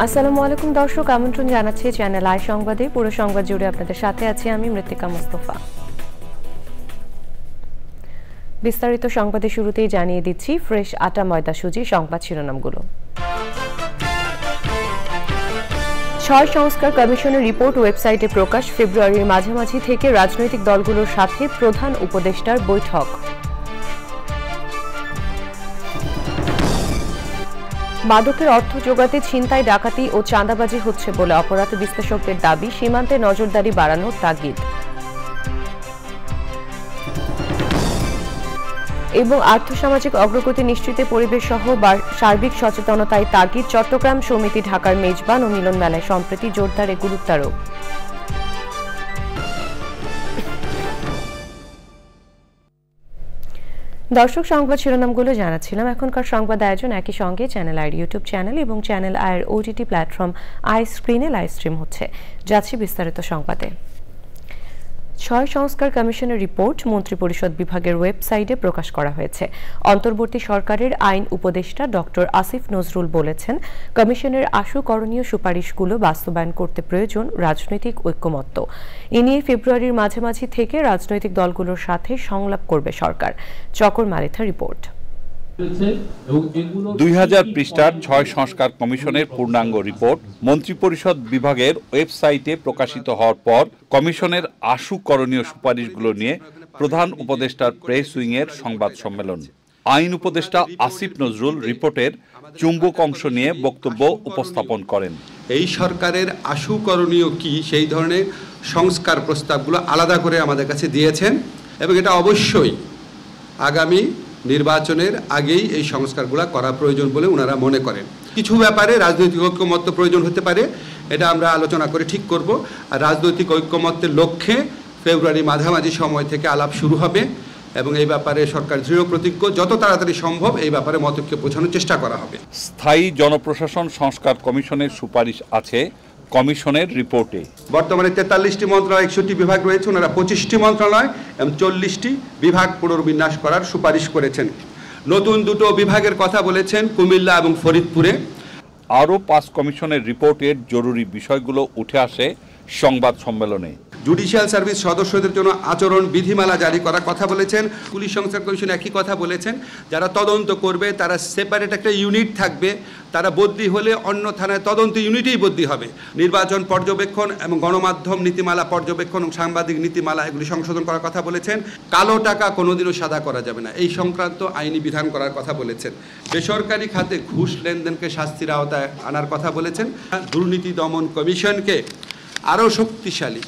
আসসালামু আলাইকুম দর্শক, আমন্ত্রণ জানাচ্ছি চ্যানেল আই সংবাদে। পুরো সংবাদ জুড়ে আপনাদের সাথে আছি আমি মৃত্তিকা মোস্তফা। বিস্তারিত সংবাদের শুরুতেই জানিয়ে দিচ্ছি ফ্রেশ আটা ময়দা সুজি সংবাদ শিরোনামগুলো। ৬ সংস্কার কমিশনের রিপোর্ট ওয়েবসাইটে প্রকাশ। ফেব্রুয়ারির মাঝামাঝি থেকে রাজনৈতিক দলগুলোর সাথে প্রধান উপদেষ্টার বৈঠক। মাদকের অর্থ জোগাতে ছিনতাই, ডাকাতি ও চাঁদাবাজি হচ্ছে বলে অপরাধ বিশ্লেষকদের দাবি। সীমান্তে নজরদারি বাড়ানোর তাগিদ। এবং আর্থসামাজিক অগ্রগতি নিশ্চিতে পরিবেশ সহ সার্বিক সচেতনতায় তাগিদ। চট্টগ্রাম সমিতি ঢাকার মেজবান ও মিলন মেলায় সম্প্রতি জোরদারে গুরুত্বারোপ। দর্শক, সংবাদ শিরোনামগুলো জানাচ্ছিলাম। এখনকার সংবাদ আয়োজন একই সঙ্গে চ্যানেল আইয়ের ইউটিউব চ্যানেল এবং চ্যানেল আইয়ের ওটিটি প্ল্যাটফর্ম আই স্ক্রিনে লাইভ স্ট্রিম হচ্ছে। যাচ্ছি বিস্তারিত সংবাদে। ৬ সংস্কার কমিশনের রিপোর্ট মন্ত্রিপরিষদ বিভাগের ওয়েবসাইটে প্রকাশ করা হয়েছে। অন্তর্বর্তী সরকারের আইন উপদেষ্টা ডক্টর আসিফ নজরুল বলেছেন, কমিশনের আশু করণীয় সুপারিশগুলো বাস্তবায়ন করতে প্রয়োজন রাজনৈতিক ঐক্যমত্য। এ নিয়ে ফেব্রুয়ারির মাঝামাঝি থেকে রাজনৈতিক দলগুলোর সাথে সংলাপ করবে সরকার। চকর মালিথা রিপোর্ট। ২০০০ পৃষ্ঠার ৬ সংস্কার কমিশনের পূর্ণাঙ্গ রিপোর্ট মন্ত্রিপরিষদ বিভাগের ওয়েবসাইটে প্রকাশিত হওয়ার পর কমিশনের আশু করণীয় সুপারিশগুলো নিয়ে প্রধান উপদেষ্টার প্রেস উইংয়ের সংবাদ সম্মেলন। আইন উপদেষ্টা আসিফ নজরুল রিপোর্টের চুম্বক অংশ নিয়ে বক্তব্য উপস্থাপন করেন। এই সরকারের আশু করণীয় কি, সেই ধরনের সংস্কার প্রস্তাবগুলো আলাদা করে আমাদের কাছে দিয়েছেন এবং এটা অবশ্যই আগামী নির্বাচনের আগেই এই সংস্কারগুলো করা প্রয়োজন বলে ওনারা মনে করেন। কিছু ব্যাপারে রাজনৈতিক ঐক্যমত্য প্রয়োজন হতে পারে, এটা আমরা আলোচনা করে ঠিক করব। আর রাজনৈতিক ঐক্যমত্যের লক্ষ্যে ফেব্রুয়ারি মাঝামাঝি সময় থেকে আলাপ শুরু হবে এবং এই ব্যাপারে সরকার দৃঢ় প্রতিজ্ঞ, যত তাড়াতাড়ি সম্ভব এই ব্যাপারে মতৈক্য পৌঁছানোর চেষ্টা করা হবে। স্থায়ী জনপ্রশাসন সংস্কার কমিশনের সুপারিশ আছে কমিশনের রিপোর্টে। বর্তমানে ৪৩টি মন্ত্রণালয়, ৬১টি বিভাগ রয়েছে। ওনারা ২৫টি মন্ত্রণালয় এবং ৪০টি বিভাগ পুনর্বিন্যাস করার সুপারিশ করেছেন। নতুন দুটো বিভাগের কথা বলেছেন কুমিল্লা এবং ফরিদপুরে। আরও ৫ কমিশনের রিপোর্টের জরুরি বিষয়গুলো উঠে আসে সংবাদ সম্মেলনে। জুডিশিয়াল সার্ভিস সদস্যদের জন্য আচরণ বিধিমালা জারি করার কথা বলেছেন। পুলিশ সংস্কার কমিশন একই কথা বলেছেন, যারা তদন্ত করবে তারা সেপারেট একটা ইউনিট থাকবে, তারা বদলি হলে অন্য থানায় তদন্ত ইউনিটেই বদলি হবে। নির্বাচন পর্যবেক্ষণ এবং গণমাধ্যম নীতিমালা পর্যবেক্ষণ এবং সাংবাদিক নীতিমালা এগুলি সংশোধন করার কথা বলেছেন। কালো টাকা কোনোদিনও সাদা করা যাবে না, এই সংক্রান্ত আইনি বিধান করার কথা বলেছেন। বেসরকারি খাতে ঘুষ লেনদেনকে শাস্তির আওতায় আনার কথা বলেছেন। দুর্নীতি দমন কমিশনকে আরও শক্তিশালী,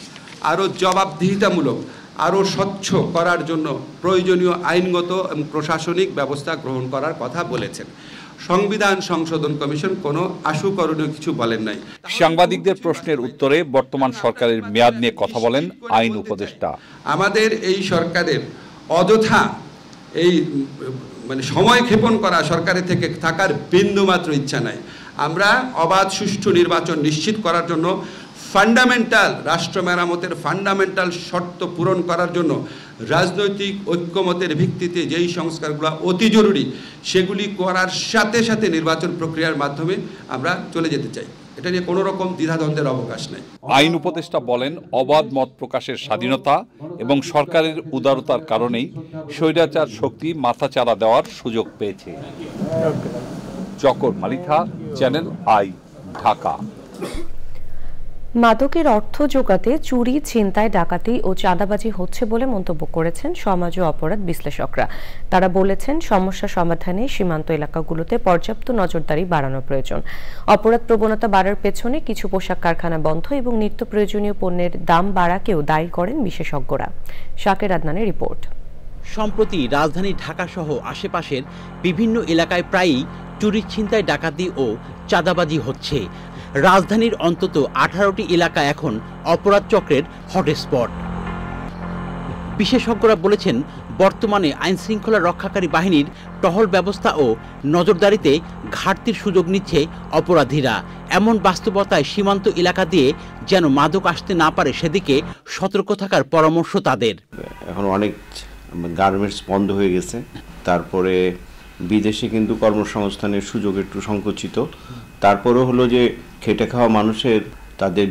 আরও জবাবদিহিতামূলক, আরও স্বচ্ছ করার জন্য প্রয়োজনীয় আইনগত এবং প্রশাসনিক ব্যবস্থা গ্রহণ করার কথা বলেছেন। সংবিধান সংশোধন কমিশন কোনো আশু করণীয় কিছু বলেন নাই। সাংবাদিকদের প্রশ্নের উত্তরে বর্তমান সরকারের মেয়াদ নিয়ে কথা বলেন আইন উপদেষ্টা। আমাদের এই সরকারের অযথা এই সময় ক্ষেপণ করা সরকারের থেকে থাকার বিন্দুমাত্র ইচ্ছা নাই। আমরা অবাধ সুষ্ঠু নির্বাচন নিশ্চিত করার জন্য ফান্ডামেন্টাল রাষ্ট্র মেরামতের ফান্ডামেন্টাল শর্ত পূরণ করার জন্য রাজনৈতিক ঐক্যমতের ভিত্তিতে যেই সংস্কারগুলো অতি জরুরি সেগুলি করার সাথে সাথে নির্বাচন প্রক্রিয়ার মাধ্যমে আমরা চলে যেতে চাই। এটা নিয়ে কোনো রকম দ্বিধাদ্বন্দ্বের অবকাশ নেই। আইন উপদেষ্টা বলেন, অবাধ মত প্রকাশের স্বাধীনতা এবং সরকারের উদারতার কারণেই স্বৈরাচার শক্তি মাথাচাড়া দেওয়ার সুযোগ পেয়েছে। চকর মালিথা, চ্যানেল আই, ঢাকা। মাদকের অর্থ জোগাতে চুরি, ছিনতাই, ডাকাতি ও চাঁদাবাজি হচ্ছে বলে মন্তব্য করেছেন সমাজ ও অপরাধ বিশ্লেষকরা। তারা বলেছেন, সমস্যা সমাধানে সীমান্ত এলাকাগুলোতে পর্যাপ্ত নজরদারি বাড়ানো প্রয়োজন। অপরাধ প্রবণতা বাড়ার পেছনে কিছু পোশাক কারখানা বন্ধ এবং নিত্য প্রয়োজনীয় পণ্যের দাম বাড়াকেও দায়ী করেন বিশেষজ্ঞরা। শাকের আদনানের রিপোর্ট। সম্প্রতি রাজধানী ঢাকা সহ আশেপাশের বিভিন্ন এলাকায় প্রায়ই চুরি, ছিনতাই, ডাকাতি ও চাঁদাবাজি হচ্ছে। রাজধানীর অন্তত 18টি এলাকা এখন অপরাধ চক্রের হটস্পট। বিশেষজ্ঞরা বলেছেন, বর্তমানে আইনশৃঙ্খলা রক্ষাকারী বাহিনীর টহল ব্যবস্থা ও নজরদারিতে ঘাটতির সুযোগ নিচ্ছে অপরাধীরা। এমন বাস্তবতায় সীমান্ত এলাকা দিয়ে যেন মাদক আসতে না পারে সেদিকে সতর্ক থাকার পরামর্শ তাদের। এখন অনেক গার্মেন্টস বন্ধ হয়ে গেছে, তারপরে বিদেশে কিন্তু কর্মসংস্থানের সুযোগ একটু সংকুচিত, তারপরও হলো যে খেটে খাওয়া মানুষের তাদের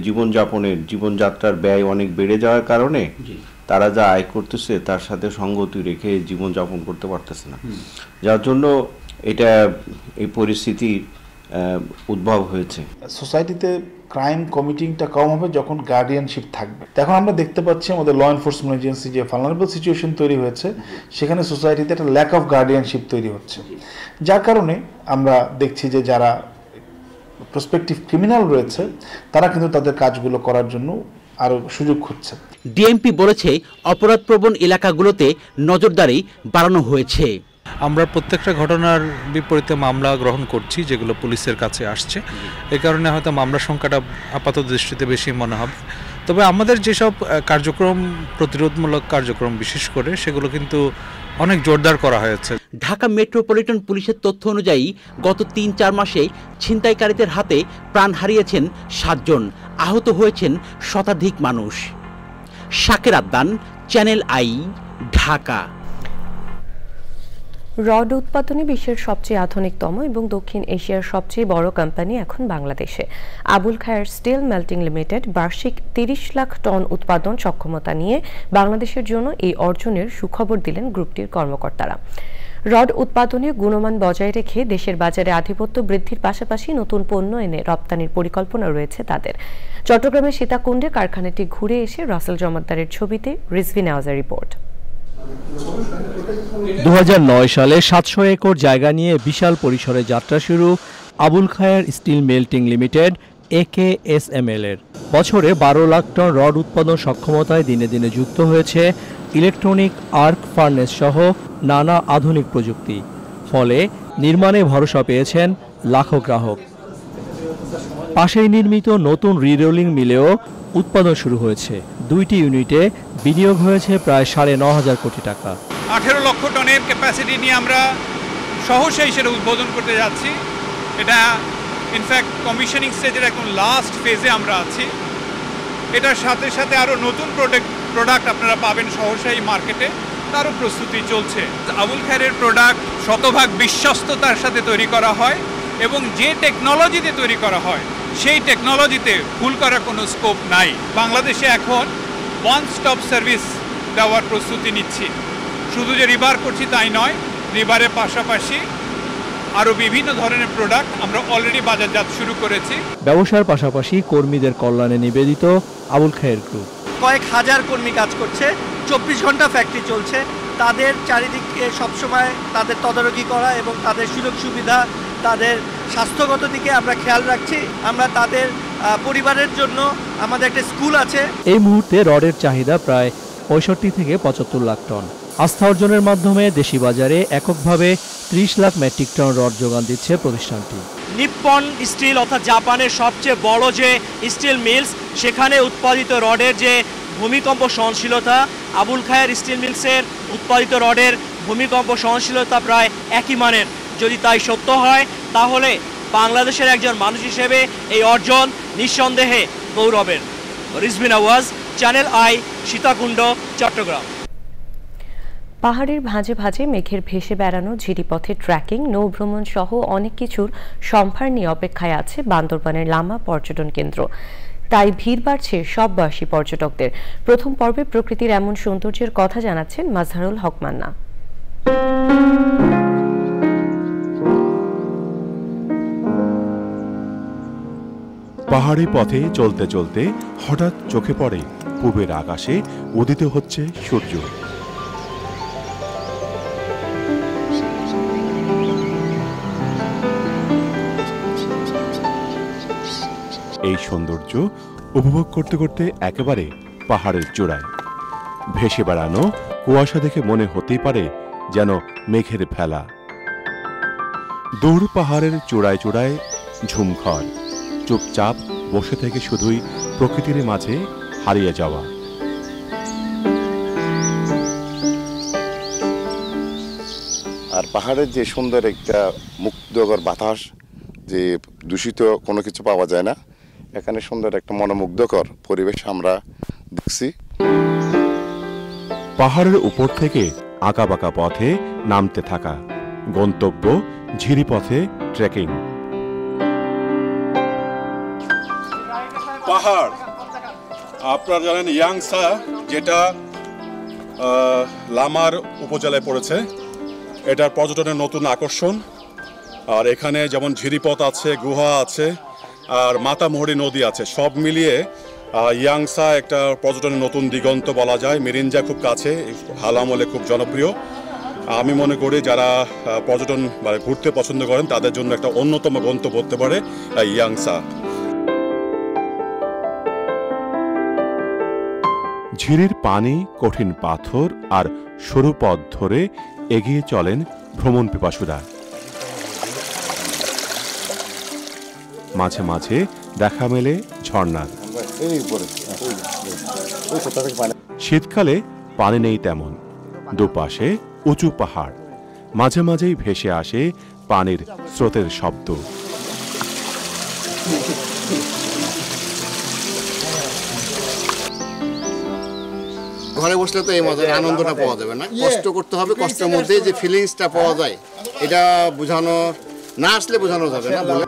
জীবনযাত্রার ব্যয় অনেক বেড়ে যাওয়ার কারণে তারা যা আয় করতেছে তার সাথে সঙ্গতি রেখে জীবনযাপন করতে পারতেছে না, যার জন্য এই পরিস্থিতির উদ্ভব হয়েছে। সোসাইটিতে ক্রাইম কমিটিংটা কম হবে যখন গার্ডিয়ানশিপ থাকবে। এখন আমরা দেখতে পাচ্ছি আমাদের ল এনফোর্সমেন্ট এজেন্সি যে ভালনারেবল সিচুয়েশন তৈরি হয়েছে, সেখানে সোসাইটিতে একটা ল্যাক অফ গার্ডিয়ানশিপ তৈরি হচ্ছে, যার কারণে আমরা দেখছি যে যারা প্রসপেক্টিভ ক্রিমিনাল রয়েছে তারা কিন্তু তাদের কাজগুলো করার জন্য আরো সুযোগ খুঁজছে। ডিএমপি বলেছে অপরাধপ্রবণ এলাকাগুলোতে নজরদারি বাড়ানো হয়েছে। আমরা প্রত্যেকটা ঘটনার বিপরীতে মামলা গ্রহণ করছি যেগুলো পুলিশের কাছে আসছে, এই কারণে হয়তো মামলার সংখ্যাটা আপাতত দৃষ্টিতে বেশি মনে হবে। তবে আমাদের যেসব কার্যক্রম, প্রতিরোধমূলক কার্যক্রম বিশেষ করে, সেগুলো কিন্তু অনেক জোরদার করা হয়েছে। ঢাকা মেট্রোপলিটন পুলিশের তথ্য অনুযায়ী গত ৩-৪ মাসে ছিনতাইকারীদের হাতে প্রাণ হারিয়েছেন ৭ জন, আহত হয়েছেন শতাধিক মানুষ। শাকের আদ্দান, চ্যানেল আই, ঢাকা। রড উৎপাদনে বিশ্বের সবচেয়ে আধুনিকতম এবং দক্ষিণ এশিয়ার সবচেয়ে বড় কোম্পানি এখন বাংলাদেশে। আবুল খায়ের স্টিল মেল্টিং লিমিটেড বার্ষিক ৩০ লাখ টন উৎপাদন সক্ষমতা নিয়ে বাংলাদেশের জন্য এই অর্জনের সুখবর দিলেন গ্রুপটির কর্মকর্তারা। রড উৎপাদনে গুণমান বজায় রেখে দেশের বাজারে আধিপত্য বৃদ্ধির পাশাপাশি নতুন পণ্য এনে রপ্তানির পরিকল্পনা রয়েছে তাদের। চট্টগ্রামের সীতাকুণ্ডে কারখানাটি ঘুরে এসে রাসেল জমাদ্দারের ছবিতে রিজভি নেওয়াজের রিপোর্ট। ২০০৯ সালে ৭০০ একর জায়গা নিয়ে বিশাল পরিসরে যাত্রা শুরু আবুল খায়ের স্টিল মেল্টিং লিমিটেড AKSML এর। বছরে ১২ লাখ টন রড উৎপাদন সক্ষমতায় দিনে দিনে যুক্ত হয়েছে ইলেকট্রনিক আর্ক ফার্নেস সহ নানা আধুনিক প্রযুক্তি। ফলে নির্মাণে ভরসা পেয়েছেন লাখো গ্রাহক। পাশেই নির্মিত নতুন রিরোলিং মিলেও উৎপাদন শুরু হয়েছে। ২টি ইউনিটে বিনিয়োগ হয়েছে প্রায় ৯.৫ কোটি টাকা। ১৮ লক্ষ টনের ক্যাপাসিটি নিয়ে আমরা সহসা সেটা উদ্বোধন করতে যাচ্ছি। এটা ইনফ্যাক্ট কমিশনিং স্টেজের এখন লাস্ট ফেজে আমরা আছি। এটার সাথে সাথে আরও নতুন প্রোডাক্ট আপনারা পাবেন সহসাই মার্কেটে, তারও প্রস্তুতি চলছে। আবুল খায়ের প্রোডাক্ট শতভাগ বিশ্বস্ততার সাথে তৈরি করা হয় এবং যে টেকনোলজিতে তৈরি করা হয় সেই টেকনোলজিতে ভুল করার কোনো স্কোপ নাই। বাংলাদেশে এখন ওয়ান স্টপ সার্ভিস দেওয়ার প্রস্তুতি নিচ্ছি। শুধু যে রিবার করছি তাই নয়, রিবারের পাশাপাশি আরও বিভিন্ন ধরনের প্রোডাক্ট আমরা অলরেডি বাজারজাত শুরু করেছি। ব্যবসার পাশাপাশি কর্মীদের কল্যাণে নিবেদিত আবুল খায়ের গ্রুপ। কয়েক হাজার কর্মী কাজ করছে, ২৪ ঘন্টা ফ্যাক্টরি চলছে। তাদের চারিদিকে সবসময় তাদের তদারকি করা এবং তাদের সুযোগ সুবিধা, তাদের স্বাস্থ্যগত দিকে আমরা খেয়াল রাখছি। আমরা তাদের পরিবারের জন্য আমাদের একটা স্কুল আছে। এই মুহূর্তে রডের চাহিদা প্রায় ৬৫ থেকে ৭৫ লাখ টন। আস্থা অর্জনের মাধ্যমে দেশি বাজারে এককভাবে ৩০ লাখ মেট্রিক টন রড যোগান দিচ্ছে প্রতিষ্ঠানটি। নিপ্পন স্টিল অর্থাৎ জাপানের সবচেয়ে বড় যে স্টিল মিলস, সেখানে উৎপাদিত রডের যে ভূমিকম্প সহনশীলতা, আবুল খায়ের স্টিল মিলসের উৎপাদিত রডের ভূমিকম্প সহনশীলতা প্রায় একই মানের। যদি তাই সত্য হয় তাহলে বাংলাদেশের একজন মানুষ হিসেবে এই অর্জন নিঃসন্দেহে গৌরবের। Rizvi Nawaz, channel I, Sitakunda, Chittagong. পাহাড়ের ভাঁজে ভাঁজে মেঘের ভেসে বেড়ানো, ঝিরিপথে ট্রেকিং, নৌভ্রমণ সহ অনেক কিছুর সম্ভার নিয়ে অপেক্ষায় আছে বান্দরবানের লামা পর্যটন কেন্দ্র। তাই ভিড় বাড়ছে সব বয়সী পর্যটকদের। প্রথম পর্বে প্রকৃতির এমন সৌন্দর্যের কথা জানাচ্ছেন মাজহারুল হক মান্না। পাহাড়ি পথে চলতে চলতে হঠাৎ চোখে পড়ে পূবের আকাশে উদিত হচ্ছে সূর্য। এই সৌন্দর্য উপভোগ করতে করতে একেবারে পাহাড়ের চূড়ায় ভেসে বেড়ানো কুয়াশা দেখে মনে হতেই পারে যেন মেঘের ভেলা। দূর পাহাড়ের চূড়ায় চূড়ায় ঝুমঘর, চুপচাপ বসে থেকে শুধুই প্রকৃতির মাঝে হারিয়ে যাওয়া। আর পাহাড়ের যে সুন্দর একটা মুক্তকর বাতাস, যে দূষিত কোনো কিছু পাওয়া যায় না, এখানে সুন্দর একটা মনোমুগ্ধকর পরিবেশ আমরা দেখছি। পাহাড়ের উপর থেকে আঁকাবাঁকা পথে নামতে থাকা, গন্তব্য ঝিরিপথে ট্রেকিং। পাহাড়, আপনারা জানেন ইয়াংসা যেটা লামার উপজেলায় পড়েছে, এটার পর্যটনের নতুন আকর্ষণ। আর এখানে যেমন ঝিরিপথ আছে, গুহা আছে, আর মাতামুহুরি নদী আছে, সব মিলিয়ে ইয়াংসা একটা পর্যটনের নতুন দিগন্ত বলা যায়। মিরিঞ্জা খুব কাছে, হাল আমলে খুব জনপ্রিয়। আমি মনে করি যারা পর্যটন মানে ঘুরতে পছন্দ করেন তাদের জন্য একটা অন্যতম গন্তব্য হতে পারে ইয়াংসা। ঝিরির পানি, কঠিন পাথর আর সরু পথ ধরে এগিয়ে চলেন ভ্রমণ পিপাসুরা। মাঝে মাঝে দেখা মেলে ঝর্ণার। শীতকালে পানি নেই তেমন, দুপাশে উঁচু পাহাড়, মাঝে মাঝেই ভেসে আসে পানির স্রোতের শব্দ। ঘরে বসলে তো এই মজার আনন্দটা পাওয়া যাবে না, কষ্ট করতে হবে, কষ্টের মধ্যে যে ফিলিংসটা পাওয়া যায় এটা বোঝানো না আসলে বোঝানো যাবে না। বলে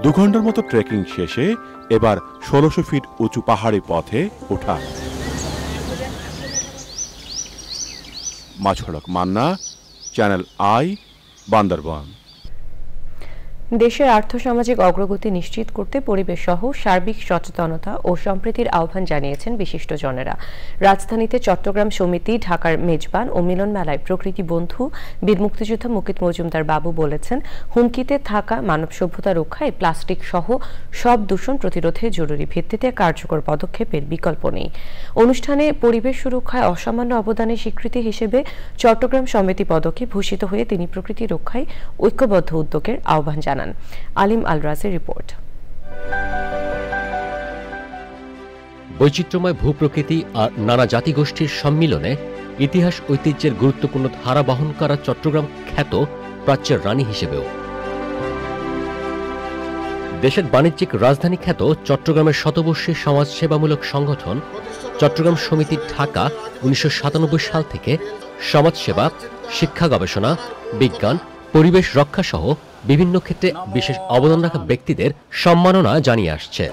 2 ঘন্টার মতো ট্রেকিং শেষে এবার 1600 ফিট উঁচু পাহাড়ি পথে ওঠা। মাছড়ক মান্না, চ্যানেল আই, বান্দরবান। দেশের আর্থসামাজিক অগ্রগতি নিশ্চিত করতে পরিবেশ সহ সার্বিক সচেতনতা ও সম্প্রীতির আহ্বান জানিয়েছেন বিশিষ্টজনেরা। রাজধানীতে চট্টগ্রাম সমিতি, ঢাকার মেজবান ও মিলন মেলায় প্রকৃতি বন্ধু বীর মুক্তিযোদ্ধা মুকিত মজুমদার বাবু বলেছেন, হুমকিতে থাকা মানব সভ্যতা রক্ষায় প্লাস্টিক সহ সব দূষণ প্রতিরোধে জরুরি ভিত্তিতে কার্যকর পদক্ষেপের বিকল্প নেই। অনুষ্ঠানে পরিবেশ সুরক্ষায় অসামান্য অবদানের স্বীকৃতি হিসেবে চট্টগ্রাম সমিতি পদকে ভূষিত হয়ে তিনি প্রকৃতি রক্ষায় ঐক্যবদ্ধ উদ্যোগের আহ্বান জানান। আলিম আল রাজের রিপোর্ট। বৈচিত্র্যময় ভূপ্রকৃতি আর নানা জাতিগোষ্ঠীর সম্মিলনে ইতিহাস ঐতিহ্যের গুরুত্বপূর্ণ ধারা বহন করা চট্টগ্রাম খ্যাত প্রাচ্যের রানী হিসেবেও। দেশের বাণিজ্যিক রাজধানী খ্যাত চট্টগ্রামের শতবর্ষী সমাজসেবামূলক সংগঠন চট্টগ্রাম সমিতি ঢাকা 1997 সাল থেকে সমাজসেবা, শিক্ষা, গবেষণা, বিজ্ঞান, পরিবেশ রক্ষা সহ বিভিন্ন ক্ষেত্রে বিশেষ অবদান রাখা ব্যক্তিদের সম্মাননা জানিয়ে আসছে।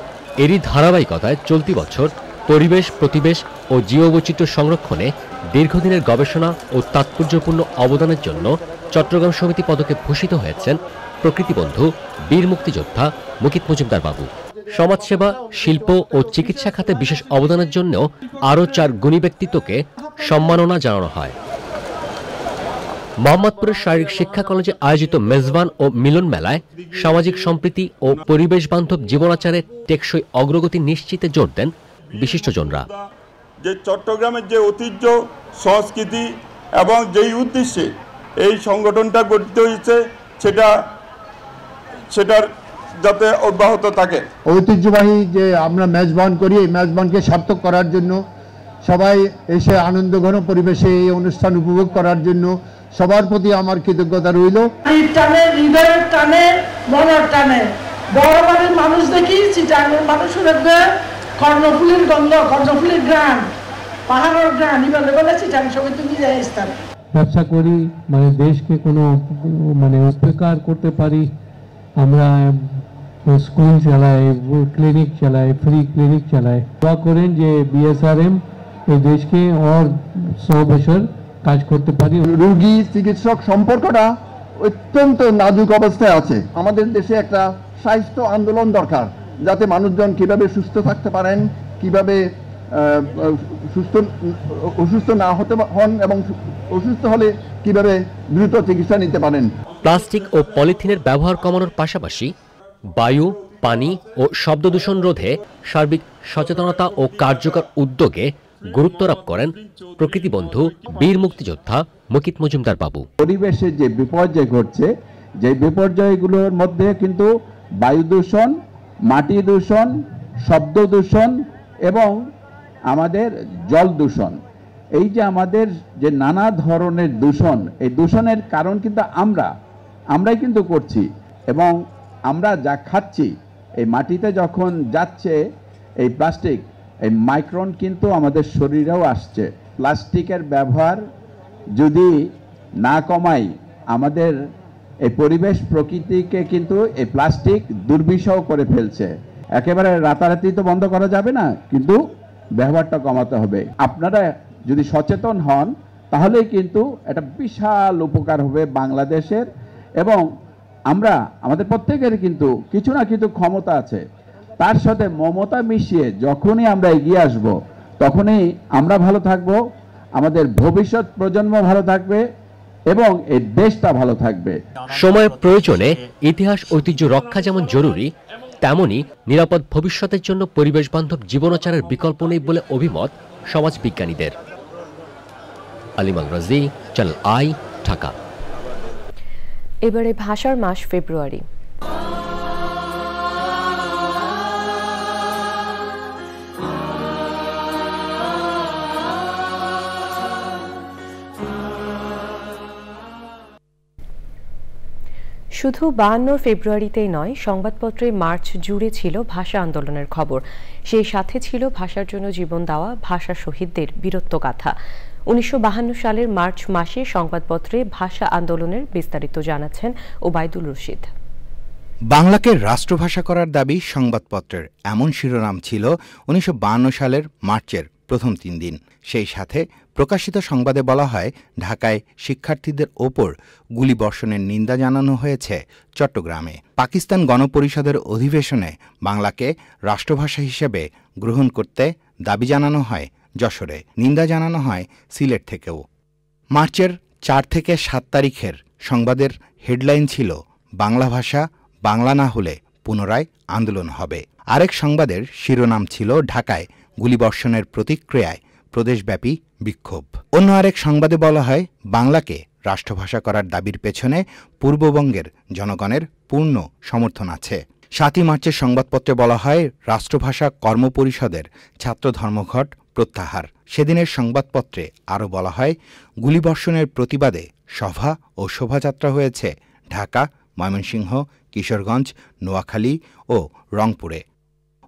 এরই ধারাবাহিকতায় চলতি বছর পরিবেশ, প্রতিবেশ ও জীববৈচিত্র্য সংরক্ষণে দীর্ঘদিনের গবেষণা ও তাৎপর্যপূর্ণ অবদানের জন্য চট্টগ্রাম সমিতি পদকে ভূষিত হয়েছেন প্রকৃতিবন্ধু বীর মুক্তিযোদ্ধা মুকিত মজুমদার বাবু। সমাজসেবা, শিল্প ও চিকিৎসা খাতে বিশেষ অবদানের জন্য আরও 4 গুণী ব্যক্তিত্বকে সম্মাননা জানানো হয়। মোহাম্মদপুরের শারীরিক শিক্ষা কলেজে আয়োজিত মেজবান ও মিলন মেলায় সামাজিক সম্প্রীতি ও পরিবেশ বান্ধব জীবনাচারের টেকসই অগ্রগতি নিশ্চিতে জোর দেন বিশিষ্টজনরা। যে চট্টগ্রামের যে ঐতিহ্য, সংস্কৃতি এবং যেই উদ্দেশ্যে এই সংগঠনটা গঠিত হয়েছে সেটার যাতে অব্যাহত থাকে। ঐতিহ্যবাহী যে আমরা মেজবান করি, এই মেজবানকে সার্থক করার জন্য সবাই এসে আনন্দঘন পরিবেশে এই অনুষ্ঠান উপভোগ করার জন্য সবার প্রতি আমার কৃতজ্ঞতা রইল। হৃদয়ের টানে, মনের টানে বড় বাড়ির মানুষ দেখি, চিটাঙ্গের মানুষের কর্ণফুলের গন্ধ, কর্ণফুলের গ্রাম, পাহাড়ের গ্রাম, এবার বলে চিটাং সমিতি নিয়ে আসতাম। ব্যবসা করি মানে দেশকে কোনো মানে উপকার করতে পারি। আমরা স্কুল চালাই, ক্লিনিক চালাই, ফ্রি ক্লিনিক চালাই। দোয়া করেন যে বিএসআরএম এই দেশকে আর 100 বছর কাজ করতে পারি। রোগী চিকিৎসক সম্পর্কটা অত্যন্ত নাজুক অবস্থায় আছে। আমাদের দেশে একটা স্বাস্থ্য আন্দোলন দরকার, যাতে মানুষজন কিভাবে সুস্থ থাকতে পারেন, কিভাবে অসুস্থ না হতে হন এবং অসুস্থ হলে কিভাবে দ্রুত চিকিৎসা নিতে পারেন। প্লাস্টিক ও পলিথিনের ব্যবহার কমানোর পাশাপাশি বায়ু, পানি ও শব্দ দূষণ রোধে সার্বিক সচেতনতা ও কার্যকর উদ্যোগে গুরুত্ব আরোপ করেন প্রকৃতিবন্ধু বীর মুক্তিযোদ্ধা মুকিত মজুমদার বাবু। পরিবেশে যে বিপর্যয় ঘটছে, যে বিপর্যয়গুলোর মধ্যে কিন্তু বায়ু দূষণ, মাটি দূষণ, শব্দ দূষণ এবং আমাদের জল দূষণ, এই যে আমাদের যে নানা ধরনের দূষণ, এই দূষণের কারণ কিন্তু আমরাই কিন্তু করছি। এবং আমরা যা খাচ্ছি, এই মাটিতে যখন যাচ্ছে এই প্লাস্টিক, এই মাইক্রন কিন্তু আমাদের শরীরেও আসছে। প্লাস্টিকের ব্যবহার যদি না কমাই, আমাদের এই পরিবেশ প্রকৃতিকে কিন্তু এই প্লাস্টিক দুর্বিষহ করে ফেলছে। একেবারে রাতারাতি তো বন্ধ করা যাবে না, কিন্তু ব্যবহারটা কমাতে হবে। আপনারা যদি সচেতন হন তাহলেই কিন্তু একটা বিশাল উপকার হবে বাংলাদেশের, এবং আমাদের প্রত্যেকের কিন্তু কিছু না কিছু ক্ষমতা আছে, তার সাথে মমতা মিশিয়ে যখনই আমরা এগিয়ে আসব তখনই আমরা ভালো থাকব, আমাদের ভবিষ্যৎ প্রজন্ম ভালো থাকবে এবং এই দেশটা ভালো থাকবে। সময়ের প্রয়োজনে ইতিহাস ঐতিহ্য রক্ষা যেমন জরুরি, তেমনি নিরাপদ ভবিষ্যতের জন্য পরিবেশ বান্ধব জীবনাচারের বিকল্প নেই বলে অভিমত সমাজবিজ্ঞানীদের। আলিমাল রাজি, চ্যানেল আই, ঢাকা। এবারে ভাষার মাস ফেব্রুয়ারি। শুধু 52 ফেব্রুয়ারিতেই নয়, সংবাদপত্রে মার্চ জুড়ে ছিল ভাষা আন্দোলনের খবর। সেই সাথে ছিল ভাষার জন্য জীবন দেওয়া ভাষা শহীদদের বীরত্বগাথা। 1952 সালের মার্চ মাসে সংবাদপত্রে ভাষা আন্দোলনের বিস্তারিত জানাচ্ছেন ওবায়দুল রশিদ। বাংলাকে রাষ্ট্রভাষা করার দাবি সংবাদপত্রের, এমন শিরোনাম ছিল 1952 সালের মার্চের প্রথম 3 দিন। সেই সাথে প্রকাশিত সংবাদে বলা হয়, ঢাকায় শিক্ষার্থীদের ওপর গুলিবর্ষণের নিন্দা জানানো হয়েছে চট্টগ্রামে। পাকিস্তান গণপরিষদের অধিবেশনে বাংলাকে রাষ্ট্রভাষা হিসেবে গ্রহণ করতে দাবি জানানো হয় যশোরে, নিন্দা জানানো হয় সিলেট থেকেও। মার্চের 4 থেকে 7 তারিখের সংবাদের হেডলাইন ছিল, বাংলা ভাষা বাংলা না হলে পুনরায় আন্দোলন হবে। আরেক সংবাদের শিরোনাম ছিল, ঢাকায় গুলিবর্ষণের প্রতিক্রিয়ায় প্রদেশব্যাপী বিক্ষোভ। অন্য আরেক সংবাদে বলা হয়, বাংলাকে রাষ্ট্রভাষা করার দাবির পেছনে পূর্ববঙ্গের জনগণের পূর্ণ সমর্থন আছে। 7 মার্চের সংবাদপত্রে বলা হয়, রাষ্ট্রভাষা কর্মপরিষদের ছাত্র ধর্মঘট প্রত্যাহার। সেদিনের সংবাদপত্রে আরও বলা হয়, গুলিবর্ষণের প্রতিবাদে সভা ও শোভাযাত্রা হয়েছে ঢাকা, ময়মনসিংহ, কিশোরগঞ্জ, নোয়াখালী ও রংপুরে।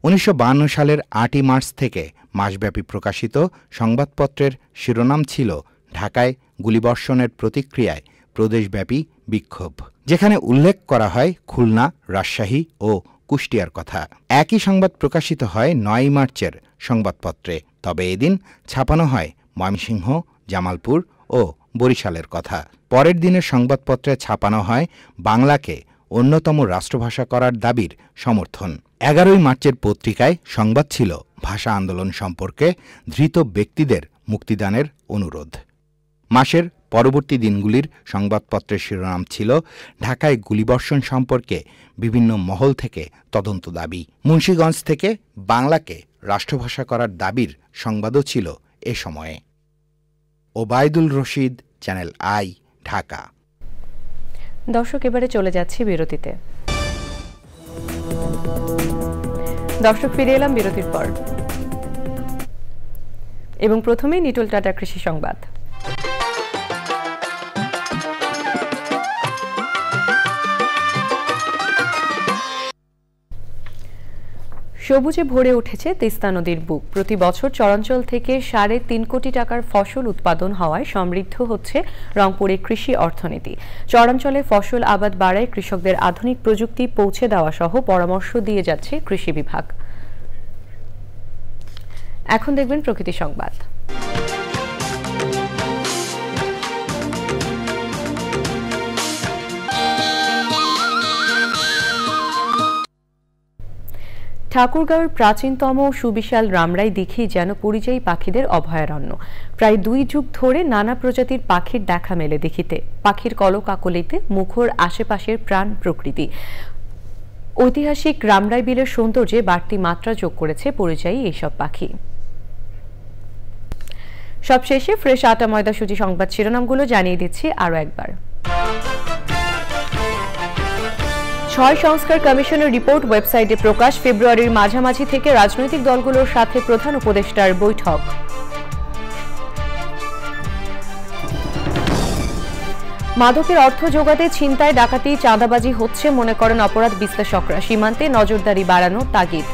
1952 সালের 8 মার্চ থেকে মাসব্যাপী প্রকাশিত সংবাদপত্রের শিরোনাম ছিল, ঢাকায় গুলিবর্ষণের প্রতিক্রিয়ায় প্রদেশব্যাপী বিক্ষোভ, যেখানে উল্লেখ করা হয় খুলনা, রাজশাহী ও কুষ্টিয়ার কথা। একই সংবাদ প্রকাশিত হয় 9 মার্চের সংবাদপত্রে, তবে এদিন ছাপানো হয় ময়মনসিংহ, জামালপুর ও বরিশালের কথা। পরের দিনের সংবাদপত্রে ছাপানো হয় বাংলাকে অন্যতম রাষ্ট্রভাষা করার দাবির সমর্থন। 11 মার্চের পত্রিকায় সংবাদ ছিল ভাষা আন্দোলন সম্পর্কে ধৃত ব্যক্তিদের মুক্তিদানের অনুরোধ। মাসের পরবর্তী দিনগুলির সংবাদপত্রের শিরোনাম ছিল, ঢাকায় গুলিবর্ষণ সম্পর্কে বিভিন্ন মহল থেকে তদন্ত দাবি। মুন্সিগঞ্জ থেকে বাংলাকে রাষ্ট্রভাষা করার দাবির সংবাদও ছিল এ সময়ে। Obaidul Rashid, channel I, Dhaka. দর্শক, এবারে চলে যাচ্ছি বিরতিতে। দর্শক, ফিরে এলাম বিরতির পর এবং প্রথমেই নিটোল টাটা কৃষি সংবাদ। সবুজে ভরে উঠেছে তিস্তা নদীর বুক। প্রতি বছর চরাঞ্চল থেকে 3.5 কোটি টাকার ফসল উৎপাদন হওয়ায় সমৃদ্ধ হচ্ছে রংপুরের কৃষি অর্থনীতি। চরাঞ্চলে ফসল আবাদ বাড়ায় কৃষকদের আধুনিক প্রযুক্তি পৌঁছে দেওয়া সহ পরামর্শ দিয়ে যাচ্ছে কৃষি বিভাগ। এখন দেখবেন প্রকৃতি সংবাদ। ঠাকুরগাঁওয়ের প্রাচীনতম সুবিশাল রামরাই দিঘি যেন পরিযায়ী পাখিদের অভয়ারণ্য। প্রায় 2 যুগ ধরে নানা প্রজাতির পাখির দেখা মেলে দিঘিতে। পাখির কলকাকলিতে মুখর আশেপাশের প্রাণ প্রকৃতি। ঐতিহাসিক রামরাই বিলের সৌন্দর্যে বাড়তি মাত্রা যোগ করেছে পরিযায়ী এইসব পাখি। সবশেষে ফ্রেশ আটা ময়দা সুজি সংবাদ শিরোনামগুলো জানিয়ে দিচ্ছি আরও একবার। 6 সংস্কার কমিশনের রিপোর্ট ওয়েবসাইটে প্রকাশ। ফেব্রুয়ারির মাঝামাঝি থেকে রাজনৈতিক দলগুলোর সাথে প্রধান উপদেষ্টার বৈঠক। মাদকের অর্থ জোগাতে ছিনতাই, ডাকাতি, চাঁদাবাজি হচ্ছে মনে করেন অপরাধ বিশ্লেষকরা। সীমান্তে নজরদারি বাড়ানোর তাগিদ।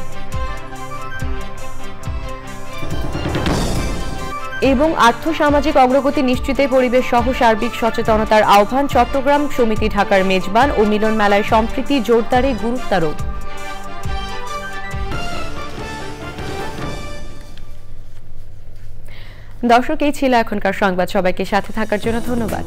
এবং আর্থসামাজিক অগ্রগতি নিশ্চিতে পরিবেশ সহ সার্বিক সচেতনতার আহ্বান। চট্টগ্রাম সমিতি ঢাকার মেজবান ও মিলন মেলায় সম্প্রীতি জোরদারে গুরুত্বারোপ। দর্শক, এই ছিল এখনকার সংবাদ। সবাইকে সাথে থাকার জন্য ধন্যবাদ।